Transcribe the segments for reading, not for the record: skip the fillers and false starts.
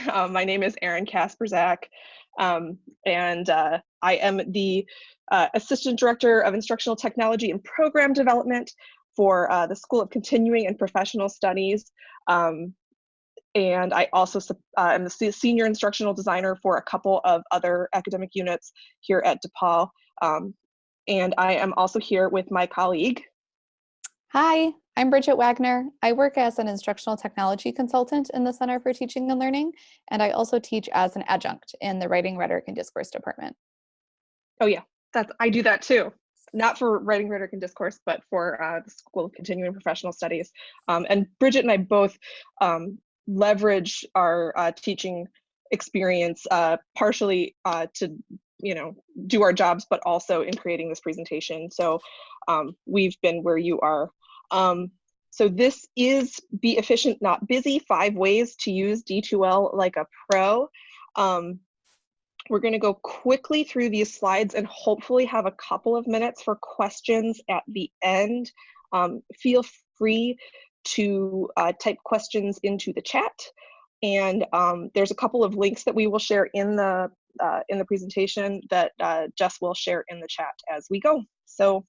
My name is Erin Kasprzak, and I am the Assistant Director of Instructional Technology and Program Development for the School of Continuing and Professional Studies. And I also am the Senior Instructional Designer for a couple of other academic units here at DePaul. And I am also here with my colleague. Hi, I'm Bridget Wagner. I work as an instructional technology consultant in the Center for Teaching and Learning, and I also teach as an adjunct in the Writing, Rhetoric, and Discourse department. Oh yeah, I do that too. Not for Writing, Rhetoric, and Discourse, but for the School of Continuing Professional Studies. And Bridget and I both leverage our teaching experience partially to do our jobs, but also in creating this presentation. So we've been where you are. So this is Be Efficient, Not Busy, 5 ways to use D2L like a pro. We're going to go quickly through these slides and hopefully have a couple of minutes for questions at the end. Feel free to type questions into the chat. And there's a couple of links that we will share in the presentation that Jess will share in the chat as we go. So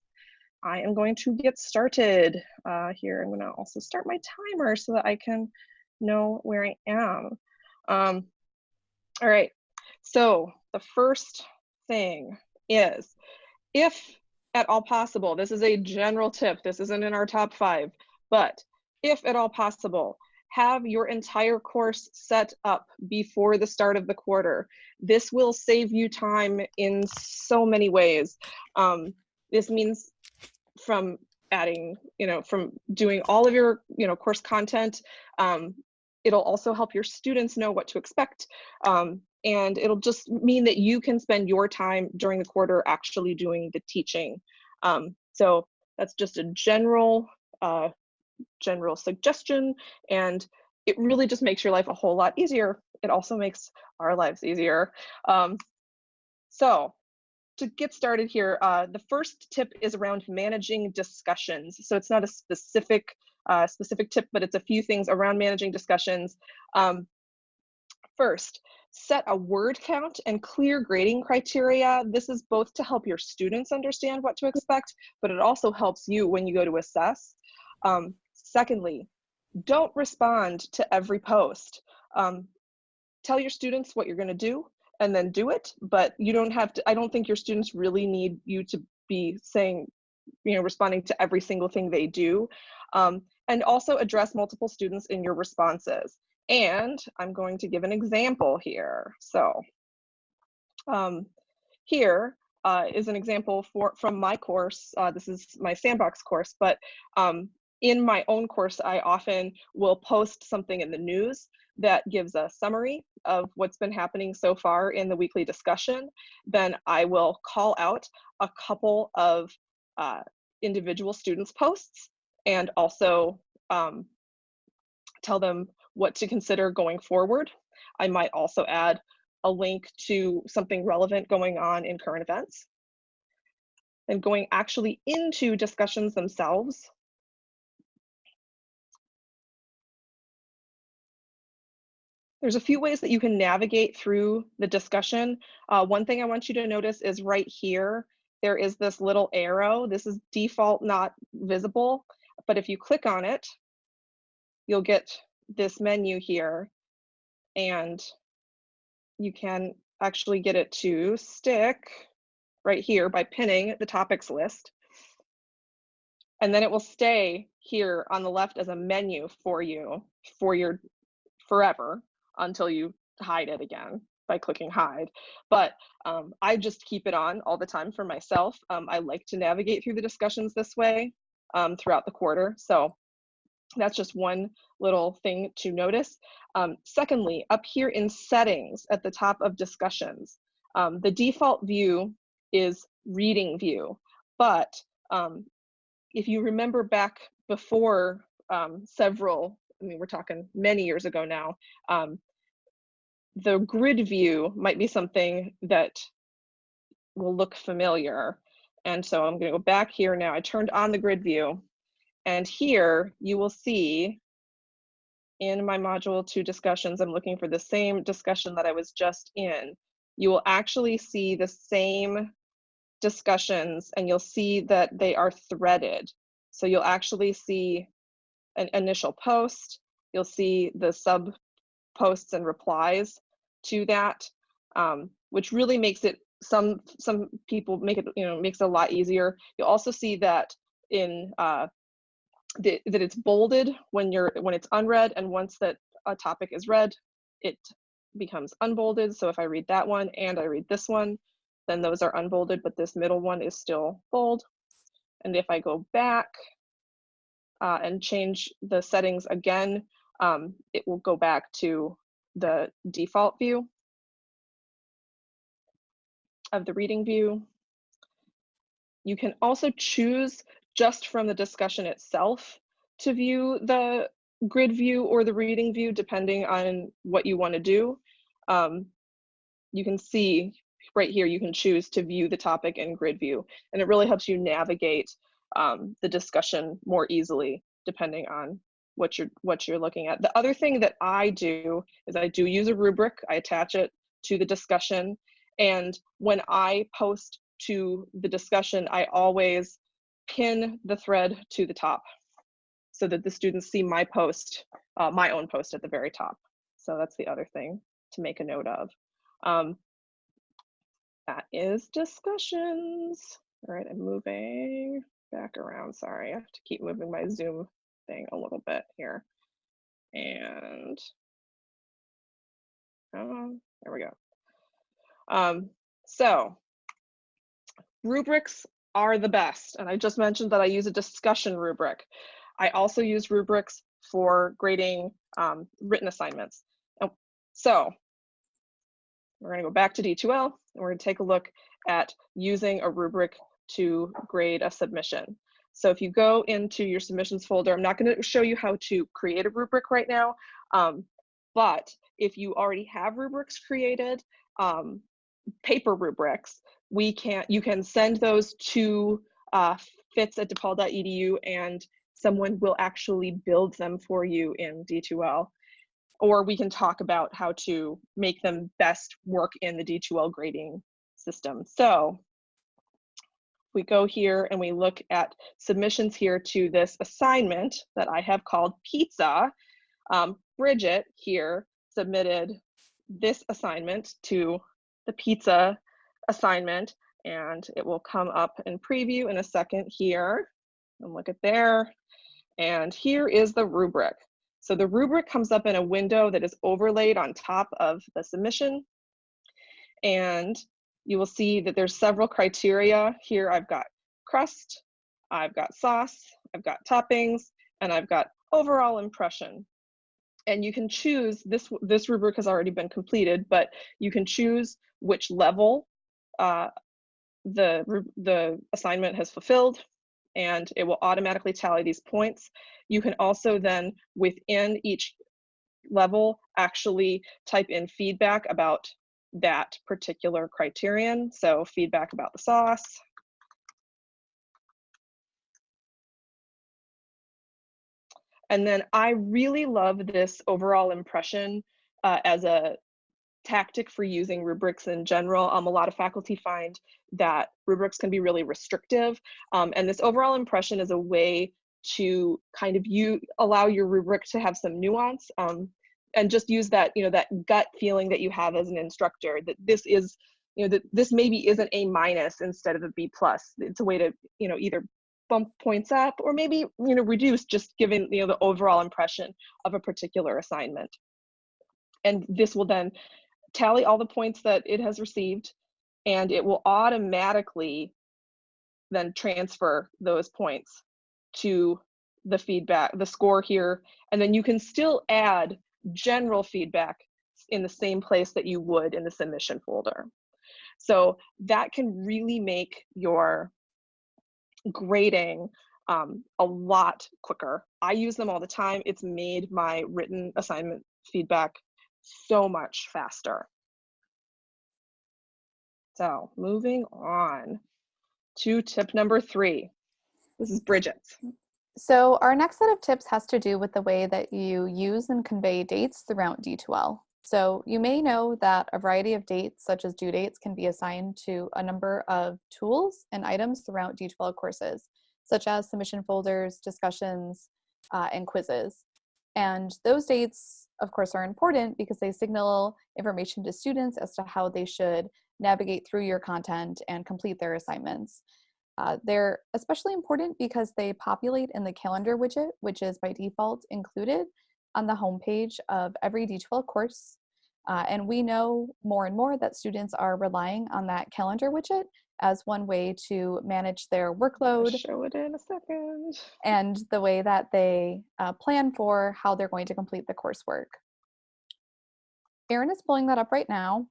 I am going to get started here. I'm going to also start my timer so that I can know where I am. All right. So the first thing is, if at all possible, this is a general tip, this isn't in our top 5, but if at all possible, have your entire course set up before the start of the quarter. This will save you time in so many ways. This means from adding, from doing all of your, course content. It'll also help your students know what to expect. And it'll just mean that you can spend your time during the quarter actually doing the teaching. So that's just a general suggestion, and it really just makes your life a whole lot easier. It also makes our lives easier. So to get started here, the first tip is around managing discussions. So it's not a specific tip, but it's a few things around managing discussions. First, set a word count and clear grading criteria. This is both to help your students understand what to expect, but it also helps you when you go to assess. Secondly, don't respond to every post. Tell your students what you're going to do and then do it, but you don't have to. I don't think your students really need you to be saying, responding to every single thing they do. And also address multiple students in your responses. And I'm going to give an example here. So here is an example from my course. This is my Sandbox course, but in my own course, I often will post something in the news that gives a summary of what's been happening so far in the weekly discussion. Then I will call out a couple of individual students' posts and also tell them what to consider going forward. I might also add a link to something relevant going on in current events. And going actually into discussions themselves, there's a few ways that you can navigate through the discussion. One thing I want you to notice is right here, there is this little arrow. This is default not visible, but if you click on it, you'll get this menu here, and you can actually get it to stick right here by pinning the topics list. And then it will stay here on the left as a menu for you for your forever until you hide it again by clicking hide. But I just keep it on all the time for myself. I like to navigate through the discussions this way throughout the quarter. So that's just one little thing to notice. Secondly, up here in settings at the top of discussions, the default view is reading view. But if you remember back before we're talking many years ago now, the grid view might be something that will look familiar. And so I'm going to go back here now. I turned on the grid view. And here you will see in my module 2 discussions, I'm looking for the same discussion that I was just in, you will actually see the same discussions and you'll see that they are threaded. So you'll actually see an initial post, you'll see the sub posts and replies to that, which really makes it, some people make it, makes it a lot easier. You'll also see that in that it's bolded when it's unread, and once that a topic is read, it becomes unbolded. So if I read that one and I read this one, then those are unbolded, but this middle one is still bold. And if I go back and change the settings again, it will go back to the default view of the reading view. You can also choose just from the discussion itself to view the grid view or the reading view, depending on what you want to do. You can see right here, you can choose to view the topic in grid view, and it really helps you navigate the discussion more easily, depending on what you're looking at. The other thing that I do is I do use a rubric. I attach it to the discussion, and when I post to the discussion, I always pin the thread to the top so that the students see my post, my own post at the very top. So that's the other thing to make a note of. That is discussions. All right, I'm moving back around. Sorry, I have to keep moving my Zoom thing a little bit here. And there we go. So rubrics are the best. And I just mentioned that I use a discussion rubric. I also use rubrics for grading written assignments. So we're going to go back to D2L and we're going to take a look at using a rubric to grade a submission. So if you go into your submissions folder, I'm not going to show you how to create a rubric right now, but if you already have rubrics created, paper rubrics, you can send those to fitz@depaul.edu and someone will actually build them for you in D2L. Or we can talk about how to make them best work in the D2L grading system. So we go here and we look at submissions here to this assignment that I have called pizza. Bridget here submitted this assignment to the pizza assignment, and it will come up in preview in a second here. And look at there. And here is the rubric. So the rubric comes up in a window that is overlaid on top of the submission. And you will see that there's several criteria. Here I've got crust, I've got sauce, I've got toppings, and I've got overall impression. And you can choose, this rubric has already been completed, but you can choose which level the assignment has fulfilled, and it will automatically tally these points. You can also then, within each level, actually type in feedback about that particular criterion. So feedback about the sauce. And then I really love this overall impression as a tactic for using rubrics in general. A lot of faculty find that rubrics can be really restrictive. And this overall impression is a way to kind of allow your rubric to have some nuance, and just use that, that gut feeling that you have as an instructor, that this is, that this maybe is an A- instead of a B+. It's a way to, either bump points up or maybe, reduce, just given, the overall impression of a particular assignment. And this will then tally all the points that it has received, and it will automatically then transfer those points to the feedback, the score here. And then you can still add general feedback in the same place that you would in the submission folder. So that can really make your grading a lot quicker. I use them all the time. It's made my written assignment feedback so much faster. So moving on to tip number 3. This is Bridget's. So our next set of tips has to do with the way that you use and convey dates throughout D2L. So you may know that a variety of dates, such as due dates, can be assigned to a number of tools and items throughout D2L courses, such as submission folders, discussions, and quizzes. And those dates, of course, are important because they signal information to students as to how they should navigate through your content and complete their assignments. They're especially important because they populate in the calendar widget, which is by default included on the homepage of every D2L course. And we know more and more that students are relying on that calendar widget as one way to manage their I'll workload show it in a second. and the way that they plan for how they're going to complete the coursework. Erin is pulling that up right now.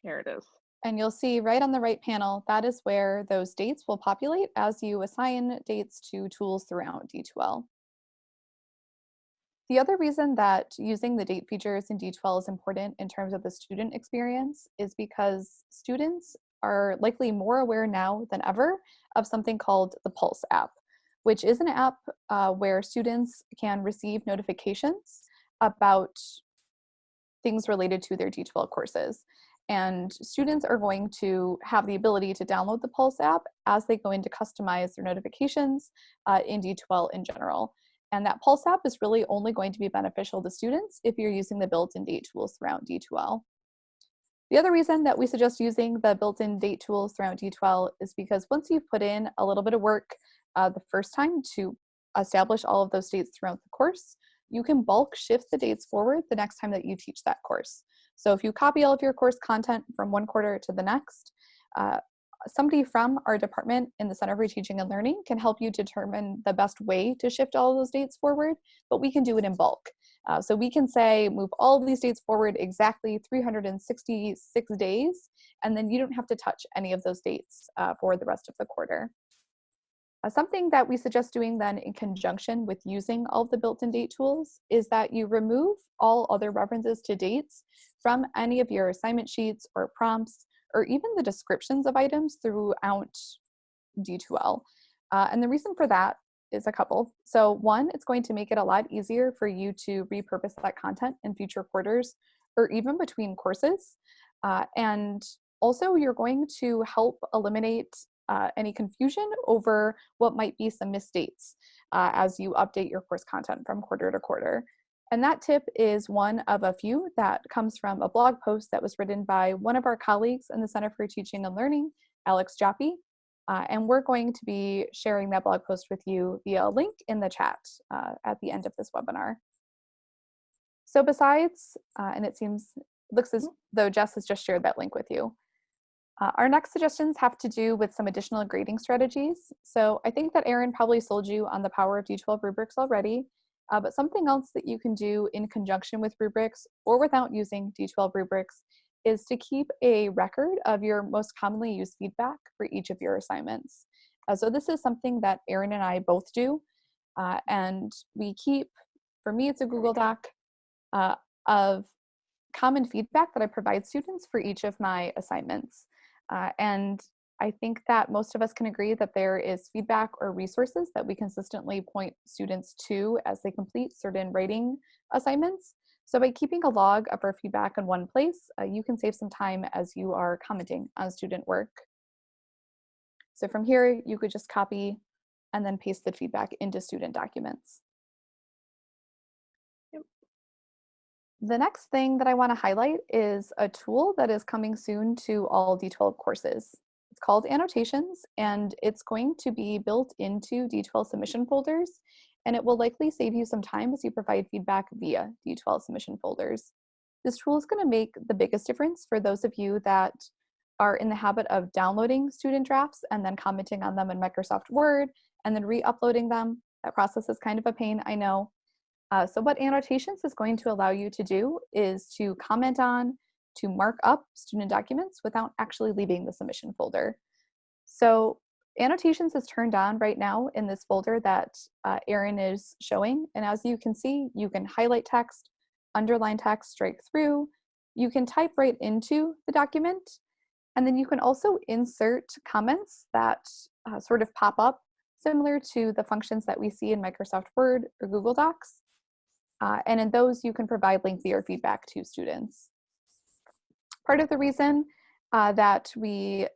Here it is. And you'll see right on the right panel, that is where those dates will populate as you assign dates to tools throughout D2L. The other reason that using the date features in D2L is important in terms of the student experience is because students are likely more aware now than ever of something called the Pulse app, which is an app where students can receive notifications about things related to their D2L courses. And students are going to have the ability to download the Pulse app as they go in to customize their notifications in D2L in general. And that Pulse app is really only going to be beneficial to students if you're using the built-in date tools throughout D2L. The other reason that we suggest using the built-in date tools throughout D2L is because once you've put in a little bit of work the first time to establish all of those dates throughout the course, you can bulk shift the dates forward the next time that you teach that course. So if you copy all of your course content from one quarter to the next, somebody from our department in the Center for Teaching and Learning can help you determine the best way to shift all of those dates forward, but we can do it in bulk. So we can say, move all of these dates forward exactly 366 days, and then you don't have to touch any of those dates for the rest of the quarter. Something that we suggest doing then in conjunction with using all of the built-in date tools is that you remove all other references to dates from any of your assignment sheets or prompts, or even the descriptions of items throughout D2L. And the reason for that is a couple. So one, it's going to make it a lot easier for you to repurpose that content in future quarters or even between courses. And also you're going to help eliminate any confusion over what might be some misdates as you update your course content from quarter to quarter. And that tip is one of a few that comes from a blog post that was written by one of our colleagues in the Center for Teaching and Learning, Alex Jaffe. And we're going to be sharing that blog post with you via a link in the chat at the end of this webinar. So besides, and it looks as though Jess has just shared that link with you. Our next suggestions have to do with some additional grading strategies. So I think that Erin probably sold you on the power of D2L rubrics already, but something else that you can do in conjunction with rubrics or without using D2L rubrics is to keep a record of your most commonly used feedback for each of your assignments. So this is something that Erin and I both do, and we keep, for me it's a Google Doc of common feedback that I provide students for each of my assignments. And I think that most of us can agree that there is feedback or resources that we consistently point students to as they complete certain writing assignments. So by keeping a log of our feedback in one place, you can save some time as you are commenting on student work. So from here, you could just copy and then paste the feedback into student documents. The next thing that I want to highlight is a tool that is coming soon to all D2L courses. It's called Annotations, and it's going to be built into D2L submission folders, and it will likely save you some time as you provide feedback via D2L submission folders. This tool is going to make the biggest difference for those of you that are in the habit of downloading student drafts and then commenting on them in Microsoft Word and then re-uploading them. That process is kind of a pain, I know. So what Annotations is going to allow you to do is to comment on, to mark up student documents without actually leaving the submission folder. So Annotations is turned on right now in this folder that Erin is showing. And as you can see, you can highlight text, underline text straight through. You can type right into the document. And then you can also insert comments that sort of pop up, similar to the functions that we see in Microsoft Word or Google Docs. And in those, you can provide lengthier feedback to students. Part of the reason that we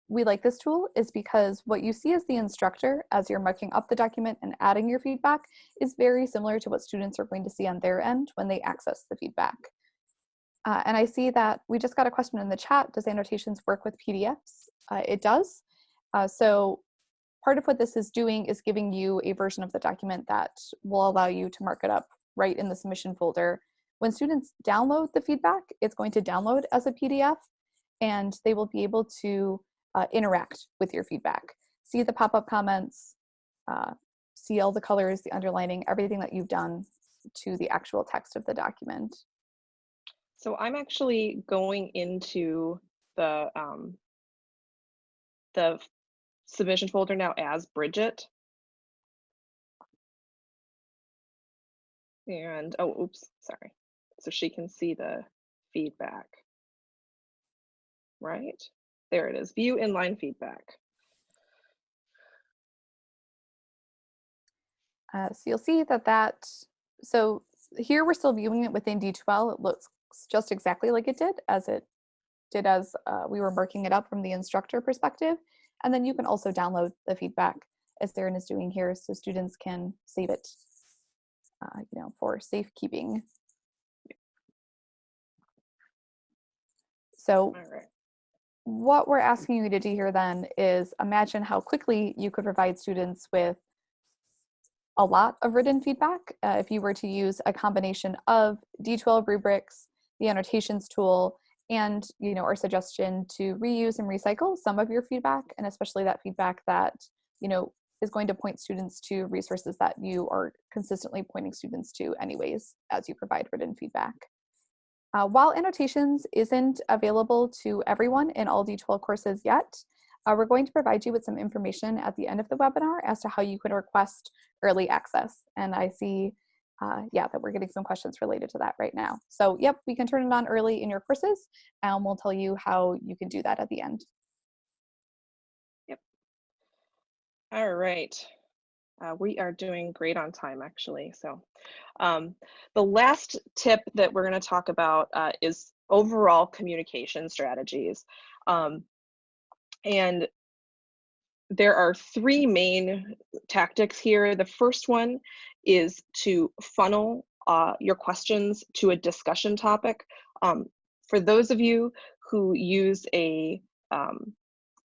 like this tool is because what you see as the instructor as you're marking up the document and adding your feedback is very similar to what students are going to see on their end when they access the feedback. And I see that we just got a question in the chat, does annotations work with PDFs? It does. So part of what this is doing is giving you a version of the document that will allow you to mark it up right in the submission folder. When students download the feedback, it's going to download as a PDF, and they will be able to interact with your feedback. See the pop-up comments, see all the colors, the underlining, everything that you've done to the actual text of the document. So I'm actually going into the submission folder now as Bridget. And, oh, oops, sorry. So she can see the feedback, right? There it is, view inline feedback. So you'll see so here we're still viewing it within D2L. It looks just exactly like it did as we were marking it up from the instructor perspective. And then you can also download the feedback as Erin is doing here, so students can save it for safekeeping. So what we're asking you to do here then is imagine how quickly you could provide students with a lot of written feedback if you were to use a combination of D2L rubrics, the annotations tool, and our suggestion to reuse and recycle some of your feedback, and especially that feedback that is going to point students to resources that you are consistently pointing students to anyways as you provide written feedback. While annotations isn't available to everyone in all D2L courses yet, we're going to provide you with some information at the end of the webinar as to how you can request early access. And I see, that we're getting some questions related to that right now. So yep, we can turn it on early in your courses, and we'll tell you how you can do that at the end. Yep. All right. We are doing great on time, actually. So the last tip that we're going to talk about is overall communication strategies. And there are three main tactics here. The first one is to funnel your questions to a discussion topic. For those of you who use a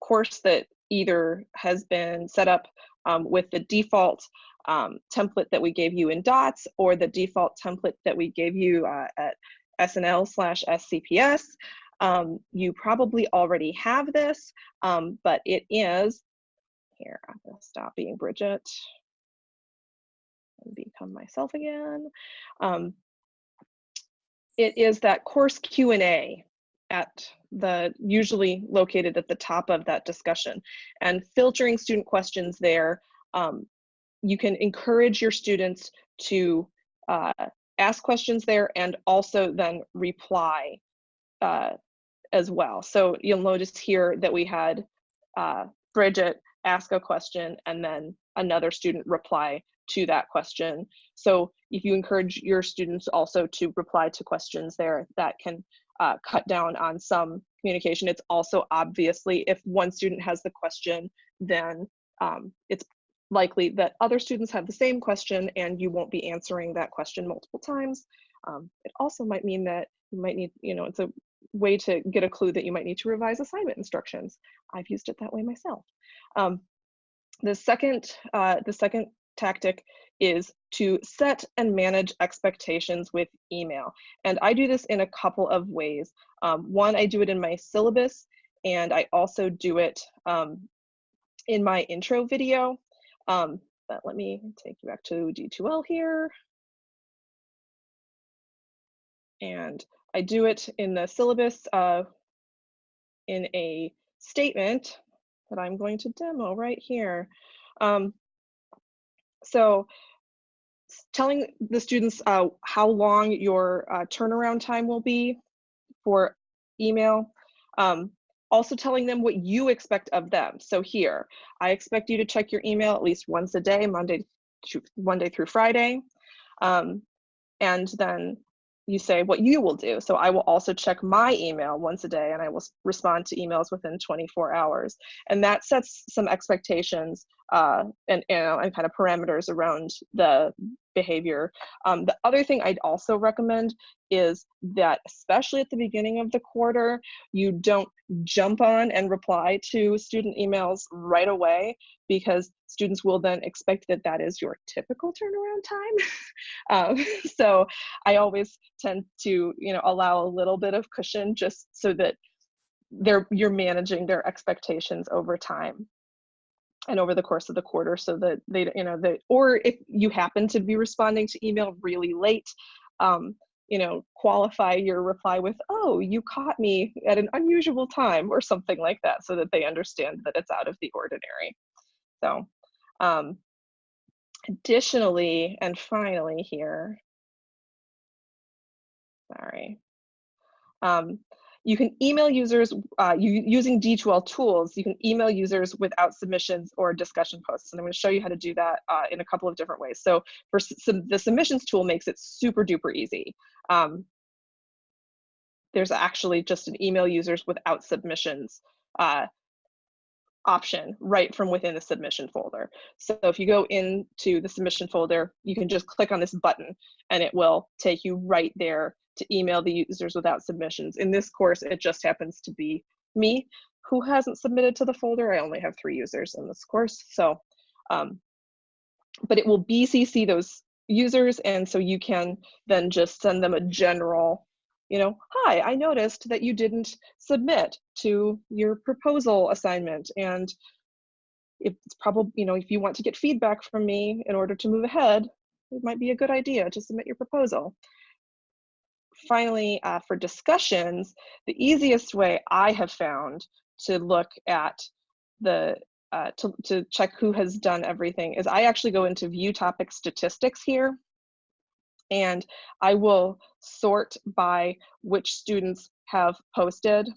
course that either has been set up with the default template that we gave you in DOTS, or the default template that we gave you at SNL/SCPS, you probably already have this, but it is, here, I'm gonna stop being Bridget and become myself again. It is that course Q&A usually located at the top of that discussion, and filtering student questions there. You can encourage your students to ask questions there and also then reply as well. So you'll notice here that we had Bridget ask a question and then another student reply to that question. So if you encourage your students also to reply to questions there, that can cut down on some communication. It's also obviously, if one student has the question, then it's likely that other students have the same question and you won't be answering that question multiple times. It also might mean that you might need, it's a way to get a clue that you might need to revise assignment instructions. I've used it that way myself. The second tactic is to set and manage expectations with email. And I do this in a couple of ways. One, I do it in my syllabus, and I also do it in my intro video. But let me take you back to D2L here. And I do it in the syllabus in a statement that I'm going to demo right here. So telling the students how long your turnaround time will be for email. Also telling them what you expect of them. So here, I expect you to check your email at least once a day, Monday through Friday. And then you say what you will do. So I will also check my email once a day, and I will respond to emails within 24 hours. And that sets some expectations and kind of parameters around the behavior. The other thing I'd also recommend is that, especially at the beginning of the quarter, you don't jump on and reply to student emails right away, because students will then expect that that is your typical turnaround time. So I always tend to, allow a little bit of cushion, just so that you're managing their expectations over time and over the course of the quarter, so that or if you happen to be responding to email really late, qualify your reply with, "Oh, you caught me at an unusual time," or something like that, so that they understand that it's out of the ordinary. So, additionally, and finally here, sorry. You can email users using D2L tools. You can email users without submissions or discussion posts, and I'm going to show you how to do that in a couple of different ways. So for the submissions tool makes it super duper easy. There's actually just an email users without submissions option right from within the submission folder. So if you go into the submission folder, you can just click on this button and it will take you right there to email the users without submissions. In this course, it just happens to be me who hasn't submitted to the folder. I only have 3 users in this course. So, but it will BCC those users, and so you can then just send them a general, "Hi, I noticed that you didn't submit to your proposal assignment, and it's probably, if you want to get feedback from me in order to move ahead, it might be a good idea to submit your proposal." Finally, for discussions, the easiest way I have found to look at the to check who has done everything is I actually go into view topic statistics here, and I will sort by which students have posted.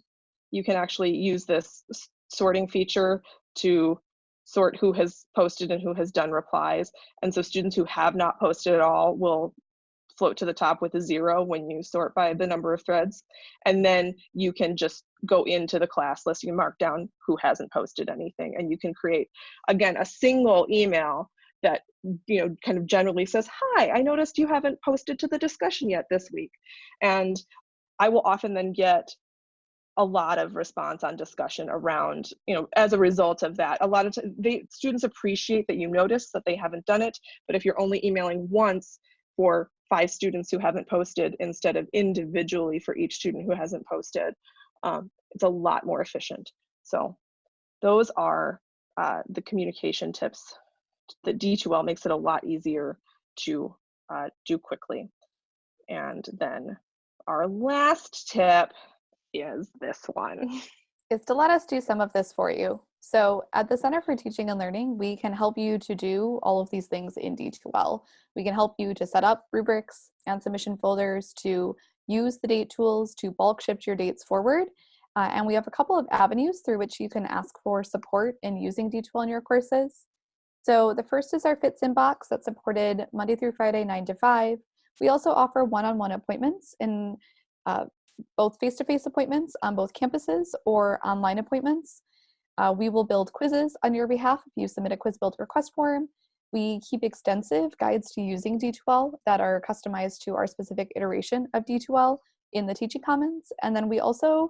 You can actually use this sorting feature to sort who has posted and who has done replies. And so students who have not posted at all will float to the top with a 0 when you sort by the number of threads. And then you can just go into the class list, you can mark down who hasn't posted anything, and you can create, again, a single email that kind of generally says, "Hi, I noticed you haven't posted to the discussion yet this week." And I will often then get a lot of response on discussion around, as a result of that. A lot of students appreciate that you notice that they haven't done it, but if you're only emailing once for 5 students who haven't posted instead of individually for each student who hasn't posted, it's a lot more efficient. So those are the communication tips. The D2L makes it a lot easier to do quickly. And then our last tip is this one. Is to let us do some of this for you. So at the Center for Teaching and Learning, we can help you to do all of these things in D2L. We can help you to set up rubrics and submission folders, to use the date tools, to bulk shift your dates forward. And we have a couple of avenues through which you can ask for support in using D2L in your courses. So the first is our Fits inbox that's supported Monday through Friday, 9 to 5. We also offer one-on-one appointments in both face-to-face appointments on both campuses or online appointments. We will build quizzes on your behalf if you submit a quiz build request form. We keep extensive guides to using D2L that are customized to our specific iteration of D2L in the Teaching Commons. And then we also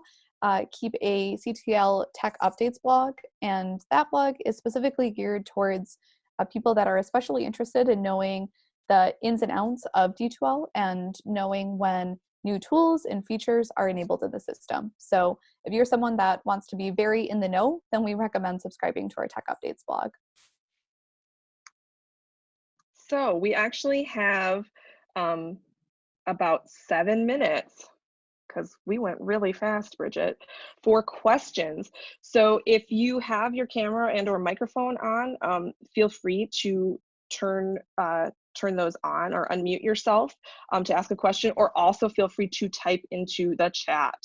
keep a CTL Tech Updates blog, and that blog is specifically geared towards people that are especially interested in knowing the ins and outs of D2L and knowing when new tools and features are enabled in the system. So if you're someone that wants to be very in the know, then we recommend subscribing to our Tech Updates blog. So we actually have about 7 minutes, because we went really fast, Bridget, for questions. So if you have your camera and or microphone on, feel free to turn those on or unmute yourself to ask a question, or also feel free to type into the chat.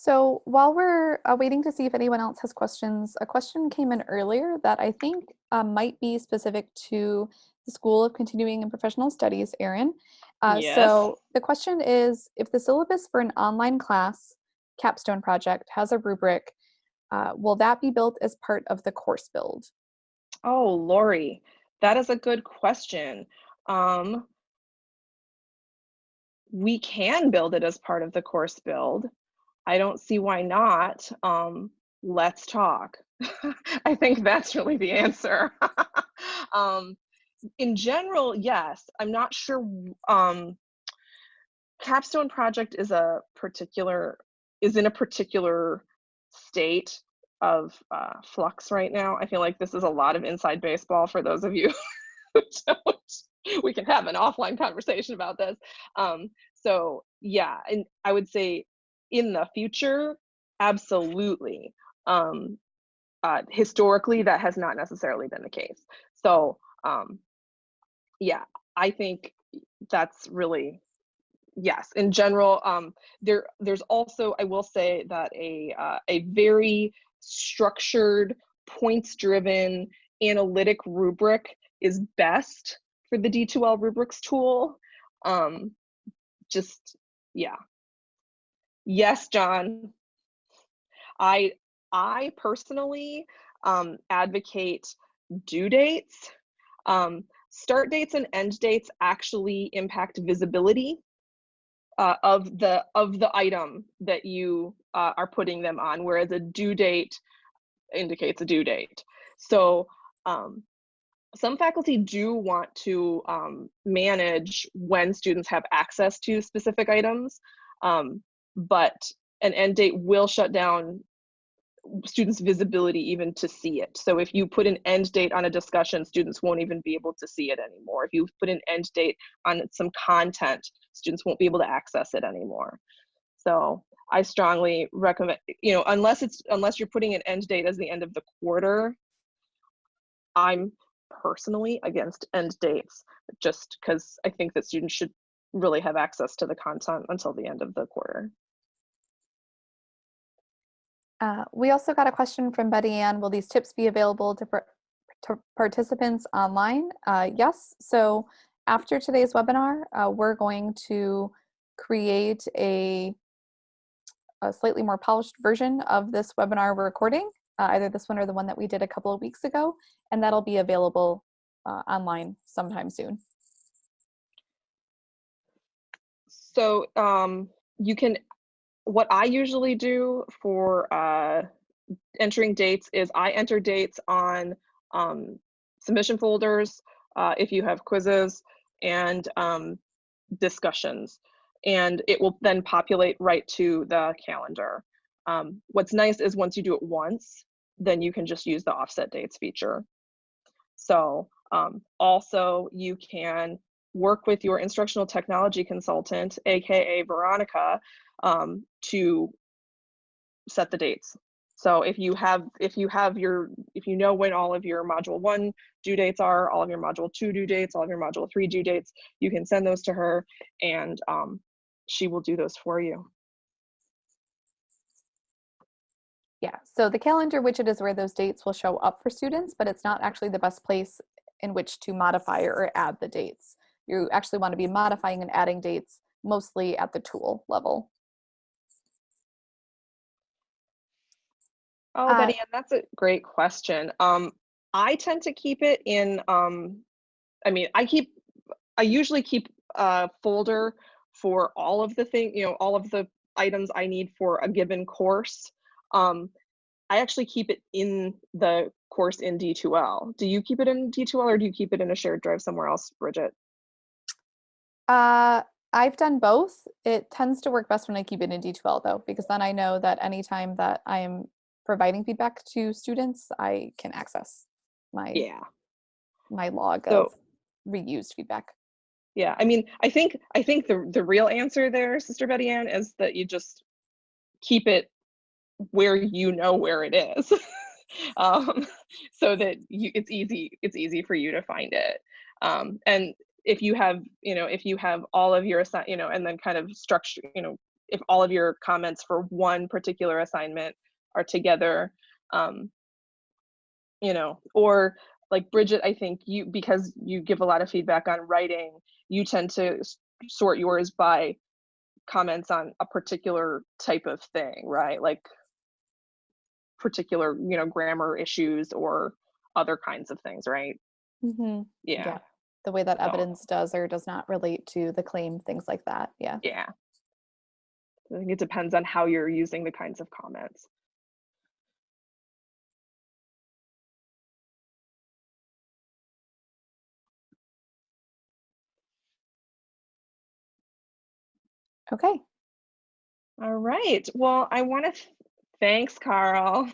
So while we're waiting to see if anyone else has questions, a question came in earlier that I think might be specific to the School of Continuing and Professional Studies, Erin. Yes. So the question is, if the syllabus for an online class capstone project has a rubric, will that be built as part of the course build? Oh, Lori, that is a good question. Um, we can build it as part of the course build. I don't see why not. Let's talk. I think that's really the answer. um, in general, yes. I'm not sure. Capstone project is in a particular state of flux right now. I feel like this is a lot of inside baseball for those of you who don't. We can have an offline conversation about this. So yeah, and I would say in the future, absolutely. Historically, that has not necessarily been the case. So yeah, I think that's really yes. In general, there's also, I will say that a very structured, points-driven analytic rubric is best for the D2L rubrics tool. Um, just yeah. Yes, John. I I personally advocate due dates. Start dates and end dates actually impact visibility of the item that you are putting them on, whereas a due date indicates a due date. So some faculty do want to manage when students have access to specific items, but an end date will shut down students' visibility even to see it. So if you put an end date on a discussion, students won't even be able to see it anymore. If you put an end date on some content, students won't be able to access it anymore. So I strongly recommend, unless you're putting an end date as the end of the quarter, I'm personally against end dates, just because I think that students should really have access to the content until the end of the quarter. We also got a question from Betty Ann. Will these tips be available to participants online? Yes. So after today's webinar, we're going to create a slightly more polished version of this webinar recording, either this one or the one that we did a couple of weeks ago, and that'll be available online sometime soon. So you can, what I usually do for entering dates is I enter dates on submission folders if you have quizzes and discussions, and it will then populate right to the calendar. What's nice is once you do it once, then you can just use the offset dates feature. So also you can work with your instructional technology consultant, aka Veronica, to set the dates. So if you know when all of your module 1 due dates are, all of your module 2 due dates, all of your module 3 due dates, you can send those to her, and she will do those for you. Yeah, so the calendar widget is where those dates will show up for students, but it's not actually the best place in which to modify or add the dates. You actually want to be modifying and adding dates mostly at the tool level. Oh, Betty Ann, that's a great question. I tend to keep it in, I usually keep a folder for all of the all of the items I need for a given course. I actually keep it in the course in D2L. Do you keep it in D2L or do you keep it in a shared drive somewhere else, Bridget? I've done both. It tends to work best when I keep it in D2L though, because then I know that anytime that I'm providing feedback to students, I can access my log So of reused feedback. yeah, I mean, I think the real answer there, Sister Betty Ann, is that you just keep it where you know where it is, so that it's easy for you to find it. And if you have all of your and then kind of structure, if all of your comments for one particular assignment are together, or like Bridget, I think because you give a lot of feedback on writing, you tend to sort yours by comments on a particular type of thing, right? Like particular, grammar issues or other kinds of things, right? Mm-hmm. Yeah. Yeah. The way that So, evidence does or does not relate to the claim, things like that. Yeah. yeah. I think it depends on how you're using the kinds of comments. Okay. All right. Well, I want to thanks, Carl.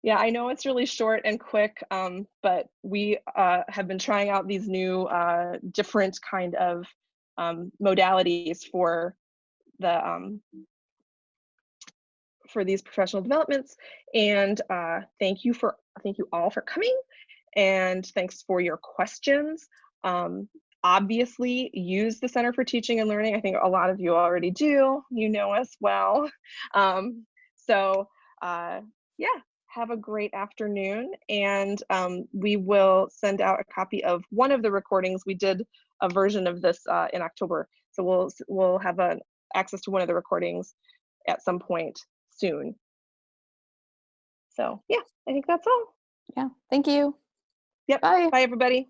Yeah, I know it's really short and quick, but we have been trying out these new different kind of modalities for these professional developments. And thank you all for coming, and thanks for your questions. Obviously, use the Center for Teaching and Learning. I think a lot of you already do. You know us well. So yeah, have a great afternoon, and we will send out a copy of one of the recordings. We did a version of this in October, so we'll have access to one of the recordings at some point soon. So yeah, I think that's all. Yeah. Thank you. Yep. Bye. Bye, everybody.